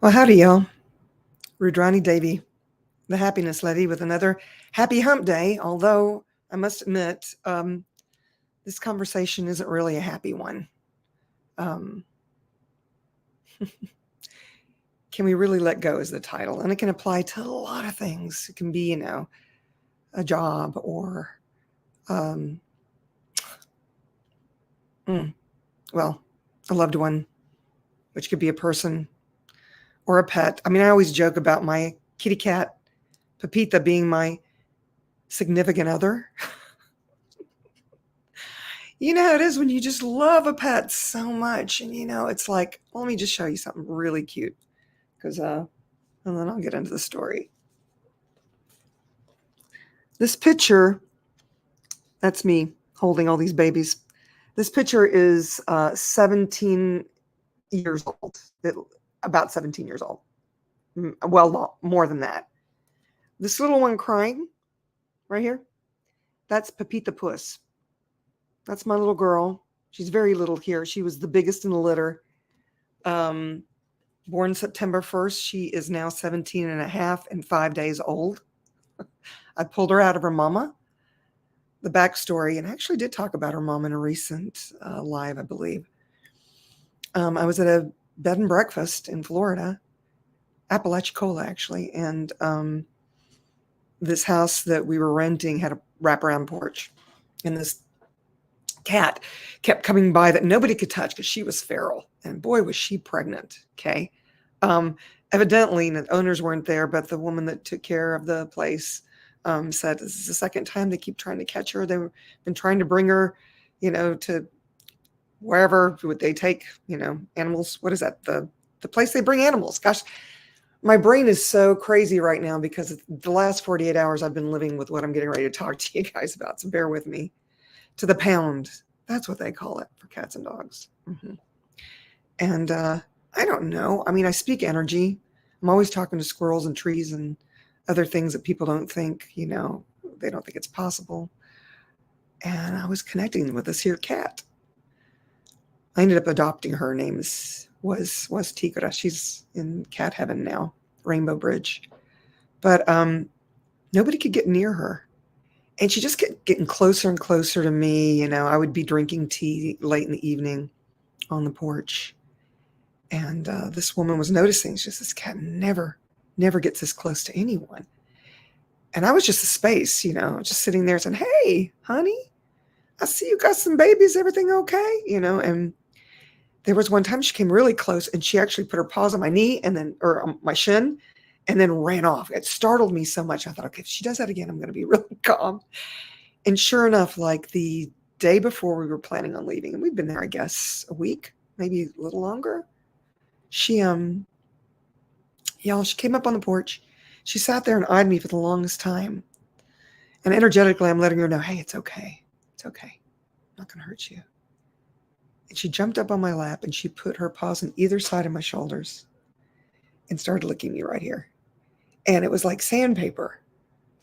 Well, howdy, y'all. Rudrani Devi, the happiness lady, with another happy hump day. Although I must admit, this conversation isn't really a happy one. Um, can we really let go is the title, and it can apply to a lot of things. It can be, a job or, um, mm, well, a loved one, which could be a person or a pet. I mean, I always joke about my kitty cat, Pepita, being my significant other. You know how it is when you just love a pet so much, and it's like, well, let me just show you something really cute, because and then I'll get into the story. This picture, that's me holding all these babies. This picture is 17 years old, about 17 years old. Well, more than that. This little one crying right here, that's Pepita Puss. That's my little girl. She's very little here. She was the biggest in the litter. Um, Born September 1st. She is now 17 and a half and 5 days old. I pulled her out of her mama. The backstory, and I actually did talk about her mom in a recent live, I believe. I was at a bed and breakfast in Florida, Apalachicola, actually, and this house that we were renting had a wraparound porch, and this cat kept coming by that nobody could touch because she was feral, and boy, was she pregnant. Okay. Um, Evidently, the owners weren't there, but the woman that took care of the place said this is the second time they keep trying to catch her. They've been trying to bring her, to wherever would they take, animals. What is that? The place they bring animals. Gosh, my brain is so crazy right now because the last 48 hours I've been living with what I'm getting ready to talk to you guys about. So bear with me. To the pound. That's what they call it for cats and dogs. And I don't know. I mean, I speak energy. I'm always talking to squirrels and trees and other things that people don't think, they don't think it's possible. And I was connecting with this here cat. I ended up adopting her. Her name was Tigra. She's in cat heaven now, Rainbow Bridge. But nobody could get near her. And she just kept getting closer and closer to me. I would be drinking tea late in the evening on the porch. And this woman was noticing, she says, this cat never gets this close to anyone. And I was just a space, just sitting there saying, hey, honey, I see you got some babies. Everything okay? And there was one time she came really close and she actually put her paws on my knee or on my shin and then ran off. It startled me so much. I thought, okay, if she does that again, I'm going to be really calm. And sure enough, like the day before we were planning on leaving, and we'd been there, I guess, a week, maybe a little longer. She she came up on the porch. She sat there and eyed me for the longest time. And energetically, I'm letting her know, hey, it's okay. It's okay. I'm not going to hurt you. And she jumped up on my lap and she put her paws on either side of my shoulders and started licking me right here. And it was like sandpaper.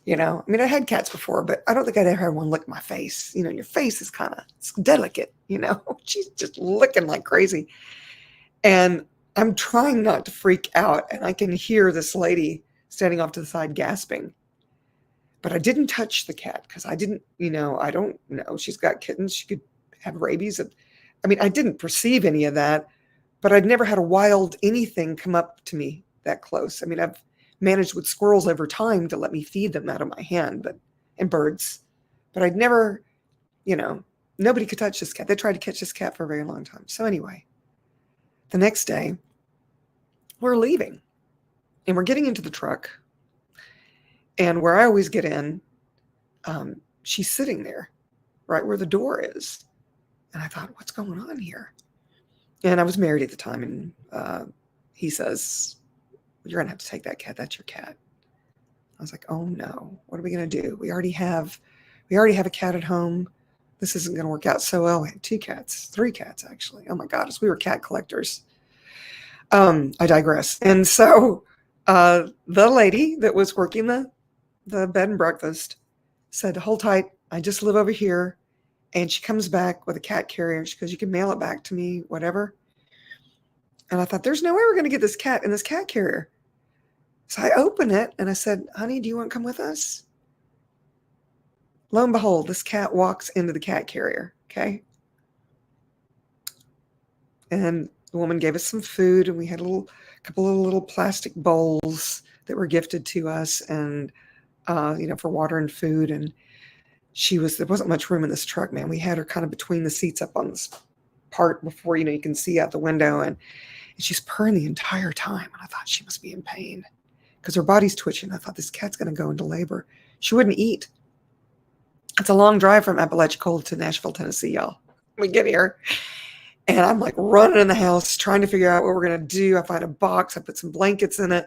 I mean, I had cats before, but I don't think I'd ever had one lick my face. Your face is it's delicate, She's just licking like crazy. And I'm trying not to freak out, and I can hear this lady standing off to the side gasping. But I didn't touch the cat because I didn't, I don't know. She's got kittens. She could have rabies. I mean, I didn't perceive any of that, but I'd never had a wild anything come up to me that close. I mean, I've managed with squirrels over time to let me feed them out of my hand, and birds. But I'd never, nobody could touch this cat. They tried to catch this cat for a very long time. So anyway, the next day, we're leaving and we're getting into the truck. And where I always get in, she's sitting there right where the door is. And I thought, what's going on here? And I was married at the time. And he says, you're going to have to take that cat. That's your cat. I was like, oh no, what are we going to do? We already have a cat at home. This isn't going to work out so well. We had 2 cats, 3 cats, actually. Oh my gosh, we were cat collectors. I digress. And so the lady that was working the bed and breakfast said, hold tight. I just live over here. And she comes back with a cat carrier. She goes, you can mail it back to me, whatever. And I thought, there's no way we're going to get this cat in this cat carrier. So I open it and I said, honey, do you want to come with us? Lo and behold, this cat walks into the cat carrier. Okay. And the woman gave us some food, and we had a couple of little plastic bowls that were gifted to us, and for water and food. And there wasn't much room in this truck, man. We had her kind of between the seats up on this part before, you can see out the window, and she's purring the entire time. And I thought she must be in pain because her body's twitching. I thought this cat's going to go into labor. She wouldn't eat. It's a long drive from Apalachicola to Nashville, Tennessee, y'all. We get here, and I'm like running in the house trying to figure out what we're going to do. I find a box. I put some blankets in it,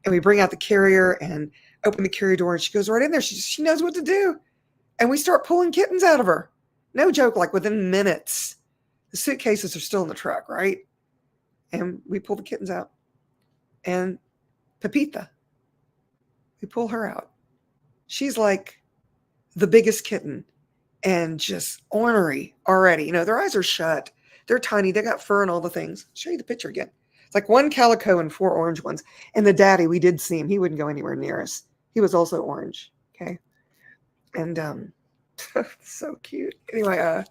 and we bring out the carrier and open the carrier door, and she goes right in there. She knows what to do. And we start pulling kittens out of her. No joke, like within minutes. The suitcases are still in the truck, right? And we pull the kittens out. And Pepita, we pull her out. She's like the biggest kitten and just ornery already. Their eyes are shut. They're tiny. They got fur and all the things. I'll show you the picture again. It's like one calico and 4 orange ones. And the daddy, we did see him. He wouldn't go anywhere near us. He was also orange. Okay. And so cute. Anyway,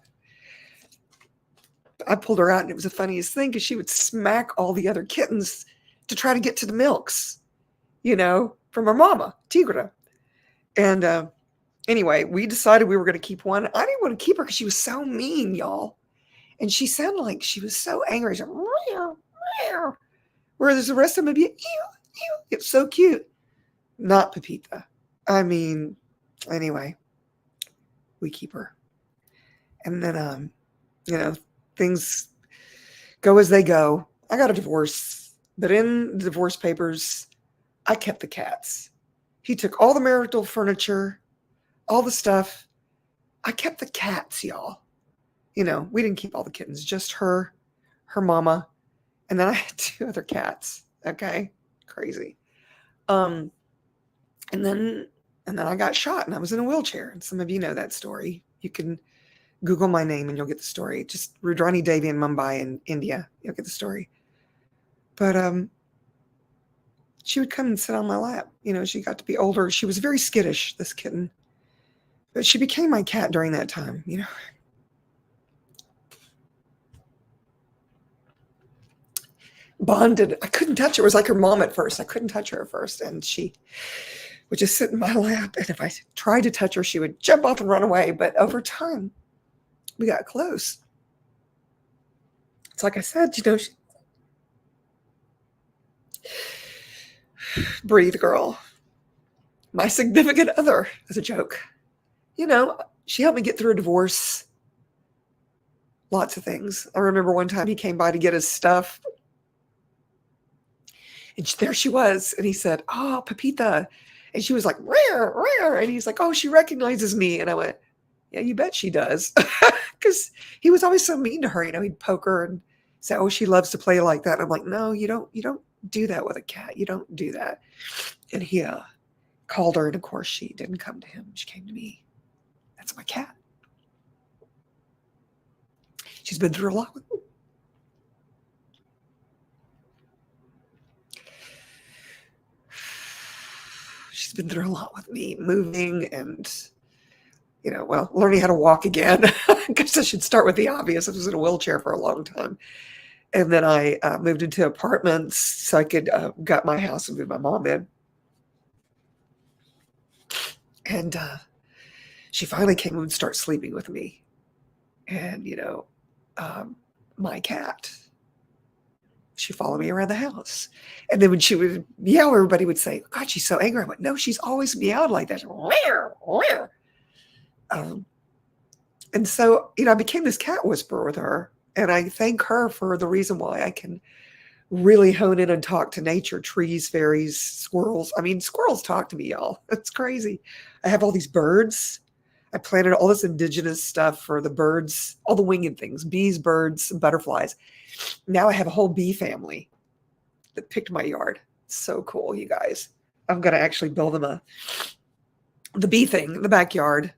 I pulled her out, and it was the funniest thing because she would smack all the other kittens to try to get to the milks, from her mama, Tigra. And anyway, we decided we were going to keep one. I didn't want to keep her because she was so mean, y'all. And she sounded like she was so angry. She's like, meow, meow. Whereas the rest of them would be, ew, ew. It's so cute. Not Pepita. I mean, anyway, we keep her. And then, things go as they go. I got a divorce, but in the divorce papers, I kept the cats. He took all the marital furniture, all the stuff. I kept the cats, y'all. We didn't keep all the kittens, just her mama, and then I had 2 other cats. Okay, crazy. And then I got shot, and I was in a wheelchair. And some of you know that story. You can Google my name, and you'll get the story. Just Rudrani Devi in Mumbai in India. You'll get the story. But she would come and sit on my lap. She got to be older. She was very skittish, this kitten. But she became my cat during that time, Bonded. I couldn't touch her. It was like her mom at first. I couldn't touch her at first. And she would just sit in my lap. And if I tried to touch her, she would jump off and run away. But over time, we got close. It's like I said, breathe, girl. My significant other, as a joke. She helped me get through a divorce. Lots of things. I remember one time he came by to get his stuff. And there she was. And he said, oh, Pepita. And she was like, rare, rare. And he's like, oh, she recognizes me. And I went, yeah, you bet she does. Because he was always so mean to her. He'd poke her and say, oh, she loves to play like that. And I'm like, no, you don't do that with a cat. You don't do that. And he called her. And of course, she didn't come to him. She came to me. That's my cat. She's been through a lot with me. She's been through a lot with me, moving and, learning how to walk again. I guess I should start with the obvious. I was in a wheelchair for a long time. And then I moved into apartments so I could gut my house and move my mom in. And she finally came and started sleeping with me. And, my cat, she followed me around the house. And then when she would meow, everybody would say, God, she's so angry. I went, no, she's always meowed like that. And so, I became this cat whisperer with her. And I thank her for the reason why I can really hone in and talk to nature, trees, fairies, squirrels. I mean, squirrels talk to me, y'all. It's crazy. I have all these birds. I planted all this indigenous stuff for the birds, all the winged things, bees, birds, butterflies. Now I have a whole bee family that picked my yard. It's so cool, you guys. I'm going to actually build them the bee thing in the backyard.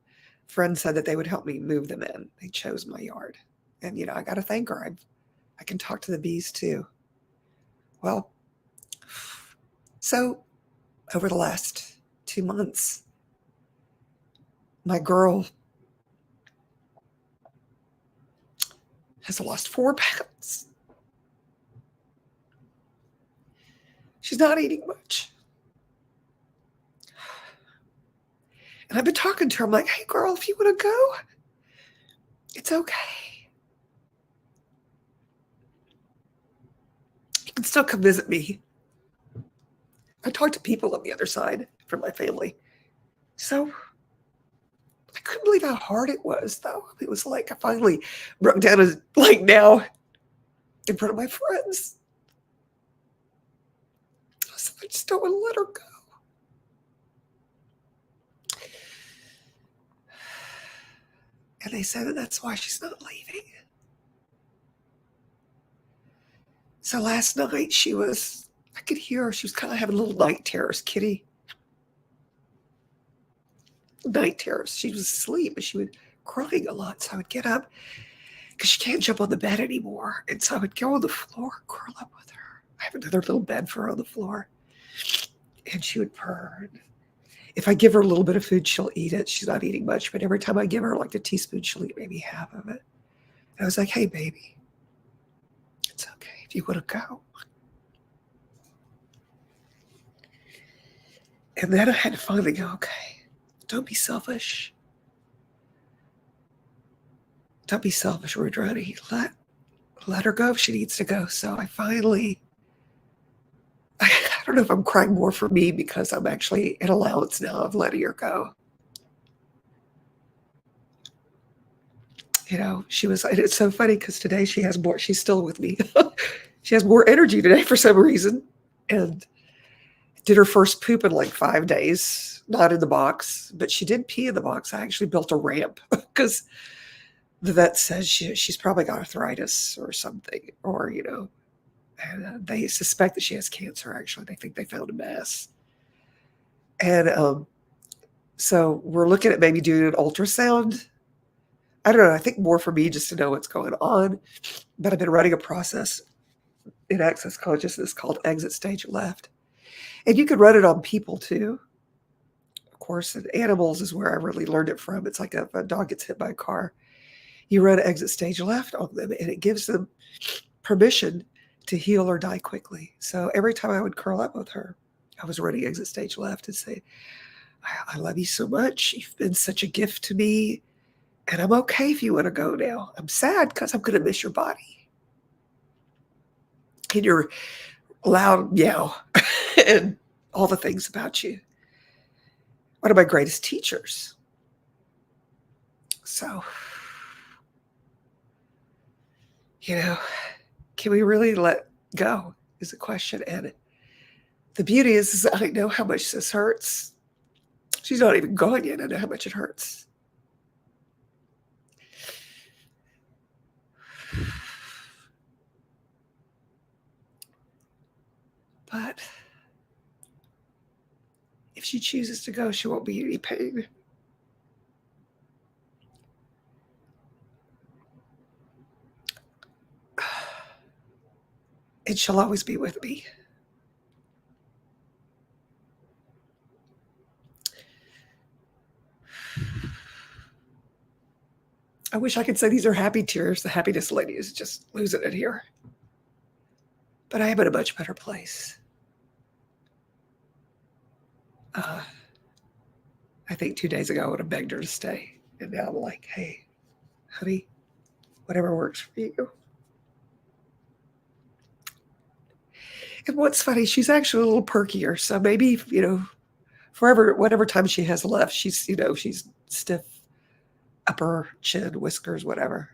Friends said that they would help me move them in. They chose my yard. And, I got to thank her. I can talk to the bees too. Well, so over the last 2 months, my girl has lost 4 pounds. She's not eating much. And I've been talking to her. I'm like, hey, girl, if you want to go, it's okay. You can still come visit me. I talked to people on the other side from my family. So I couldn't believe how hard it was, though. It was like I finally broke down as like now in front of my friends. I just don't want to let her go. And they said that that's why she's not leaving. So last night I could hear her. She was kind of having little night terrors, Kitty. Night terrors. She was asleep, but she was crying a lot. So I would get up because she can't jump on the bed anymore. And so I would go on the floor, curl up with her. I have another little bed for her on the floor. And she would purr. If I give her a little bit of food, she'll eat it. She's not eating much, but every time I give her like a teaspoon, she'll eat maybe half of it. And I was like, hey, baby, it's okay if you want to go. And then I had to finally go, okay, don't be selfish. Don't be selfish, Rudrani. Let her go if she needs to go. So I don't know if I'm crying more for me because I'm actually in allowance now of letting her go. You know, it's so funny because today she's still with me. She has more energy today for some reason. And did her first poop in like 5 days, not in the box, but she did pee in the box. I actually built a ramp because the vet says she's probably got arthritis or something, or, and they suspect that she has cancer, actually. They think they found a mass. And so we're looking at maybe doing an ultrasound. I don't know. I think more for me just to know what's going on. But I've been running a process in Access Consciousness called Exit Stage Left. And you could run it on people too. Of course, and animals is where I really learned it from. It's like if a dog gets hit by a car, you run Exit Stage Left on them, and it gives them permission to heal or die quickly. So every time I would curl up with her, I was running Exit Stage Left and say, I love you so much. You've been such a gift to me. And I'm okay if you want to go now. I'm sad because I'm going to miss your body. And your loud meow and all the things about you. One of my greatest teachers. So, can we really let go is the question. And the beauty is I know how much this hurts. She's not even gone yet. I know how much it hurts. But if she chooses to go, she won't be in any pain. And she'll always be with me. I wish I could say these are happy tears. The happiness lady is just losing it here. But I am in a much better place. I think 2 days ago I would have begged her to stay. And now I'm like, hey, honey, whatever works for you. And what's funny, she's actually a little perkier. So maybe, whatever time she has left, she's stiff upper chin, whiskers, whatever.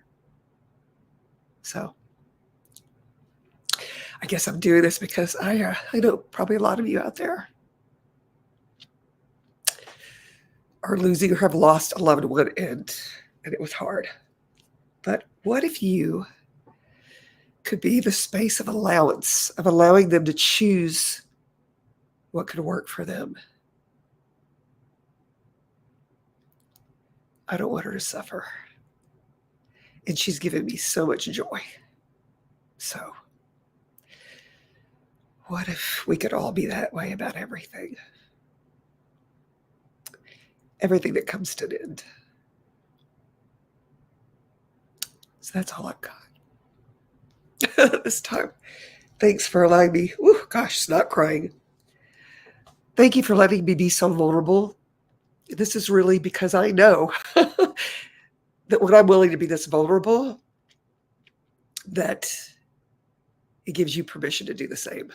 So I guess I'm doing this because I know probably a lot of you out there are losing or have lost a loved one, and it was hard. But what if you could be the space of allowance, of allowing them to choose what could work for them? I don't want her to suffer. And she's given me so much joy. So What if we could all be that way about everything? Everything that comes to an end. So that's all I've got this time. Thanks for allowing me. Ooh, gosh, not crying. Thank you for letting me be so vulnerable. This is really because I know that when I'm willing to be this vulnerable, that it gives you permission to do the same.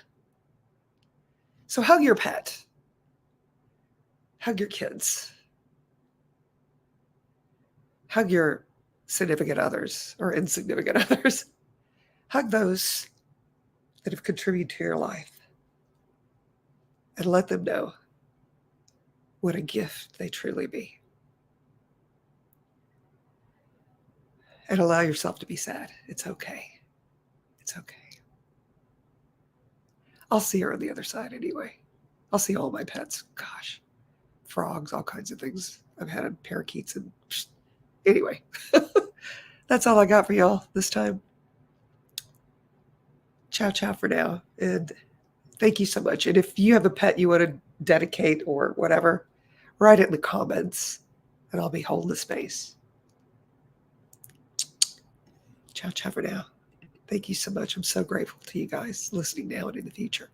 So hug your pet. Hug your kids. Hug your significant others or insignificant others. Hug those that have contributed to your life and let them know what a gift they truly be. And allow yourself to be sad. It's okay. It's okay. I'll see her on the other side anyway. I'll see all my pets. Gosh, frogs, all kinds of things. I've had parakeets and anyway. That's all I got for y'all this time. Ciao, ciao for now. And thank you so much. And if you have a pet you want to dedicate or whatever, write it in the comments and I'll be holding the space. Ciao, ciao for now. Thank you so much. I'm so grateful to you guys listening now and in the future.